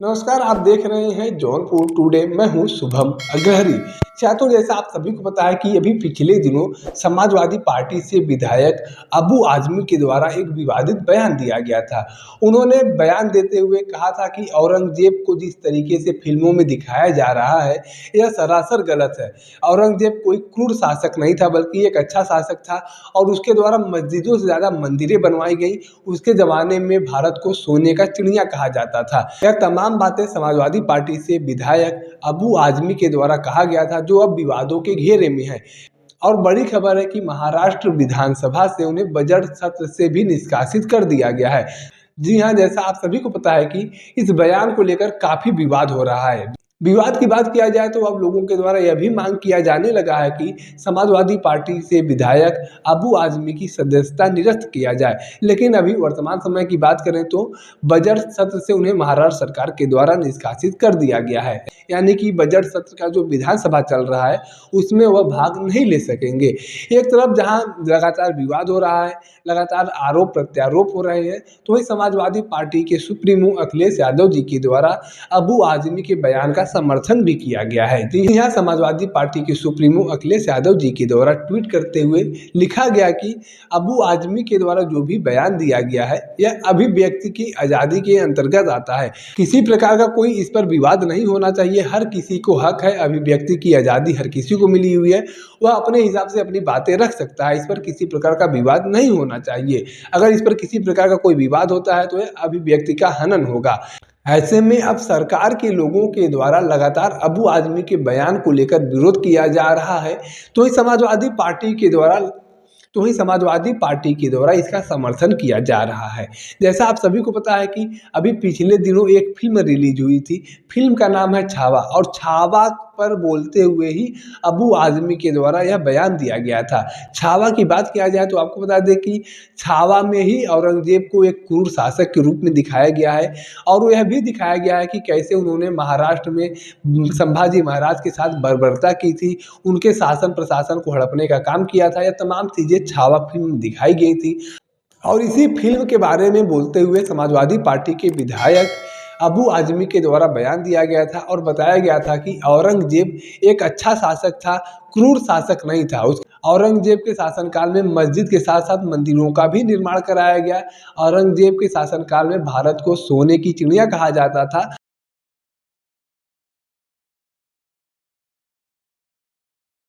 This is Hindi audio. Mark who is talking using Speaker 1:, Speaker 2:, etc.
Speaker 1: नमस्कार, आप देख रहे हैं जौनपुर टुडे। मैं हूं शुभम अग्रहरी। तो जैसा आप सभी को पता है कि अभी पिछले दिनों समाजवादी पार्टी से विधायक अबू आजमी के द्वारा एक विवादित बयान दिया गया था। उन्होंने बयान देते हुए कहा था कि औरंगजेब को जिस तरीके से फिल्मों में दिखाया जा रहा है, यह सरासर गलत है। औरंगजेब कोई क्रूर शासक नहीं था, बल्कि एक अच्छा शासक था और उसके द्वारा मस्जिदों से ज़्यादा मंदिरें बनवाई गई। उसके ज़माने में भारत को सोने का चिड़िया कहा जाता था। यह तमाम बातें समाजवादी पार्टी से विधायक अबू आजमी के द्वारा कहा गया था, जो अब विवादों के घेरे में है। और बड़ी खबर है कि महाराष्ट्र विधानसभा से उन्हें बजट सत्र से भी निष्कासित कर दिया गया है। जी हाँ, जैसा आप सभी को पता है कि इस बयान को लेकर काफी विवाद हो रहा है। विवाद की बात किया जाए तो अब लोगों के द्वारा यह भी मांग किया जाने लगा है कि समाजवादी पार्टी से विधायक अबू आजमी की सदस्यता निरस्त किया जाए। लेकिन अभी वर्तमान समय की बात करें तो बजट सत्र से उन्हें महाराष्ट्र सरकार के द्वारा निष्कासित कर दिया गया है। यानी कि बजट सत्र का जो विधानसभा चल रहा है उसमें वह भाग नहीं ले सकेंगे। एक तरफ जहां लगातार विवाद हो रहा है, लगातार आरोप प्रत्यारोप हो रहे हैं, तो वही समाजवादी पार्टी के सुप्रीमो अखिलेश यादव जी के द्वारा अबू आजमी के बयान का समर्थन भी किया गया है। जी हाँ, समाजवादी पार्टी के सुप्रीमो अखिलेश यादव जी के द्वारा ट्वीट करते हुए लिखा गया कि अबू आजमी के द्वारा जो भी बयान दिया गया है यह अभिव्यक्ति की आज़ादी के अंतर्गत आता है। किसी प्रकार का कोई इस पर विवाद नहीं होना चाहिए। हर किसी को हक है, अभिव्यक्ति की आज़ादी हर किसी को मिली हुई है, वह अपने हिसाब से अपनी बातें रख सकता है। इस पर किसी प्रकार का विवाद नहीं होना चाहिए। अगर इस पर किसी प्रकार का कोई विवाद होता है तो यह अभिव्यक्ति का हनन होगा। ऐसे में अब सरकार के लोगों के द्वारा लगातार अबू आजमी के बयान को लेकर विरोध किया जा रहा है, तो ही समाजवादी पार्टी के द्वारा इसका समर्थन किया जा रहा है। जैसा आप सभी को पता है कि अभी पिछले दिनों एक फिल्म रिलीज हुई थी। फिल्म का नाम है छावा, और छावा पर बोलते हुए ही अबू आजमी के द्वारा यह बयान दिया गया था। छावा की बात किया जाए तो आपको बता दें कि छावा में ही औरंगजेब को एक क्रूर शासक के रूप में दिखाया गया है, और यह भी दिखाया गया है कि कैसे उन्होंने महाराष्ट्र में संभाजी महाराज के साथ बर्बरता की थी, उनके शासन प्रशासन को हड़पने का काम किया था। यह तमाम चीज़ें छावा फिल्म में दिखाई गई थी। और इसी फिल्म के बारे में बोलते हुए समाजवादी पार्टी के विधायक अबू आजमी के द्वारा बयान दिया गया था और बताया गया था कि औरंगजेब एक अच्छा शासक था, क्रूर शासक नहीं था। उस औरंगजेब के शासनकाल में मस्जिद के साथ साथ मंदिरों का भी निर्माण कराया गया। औरंगजेब के शासनकाल में भारत को सोने की चिड़िया कहा जाता था।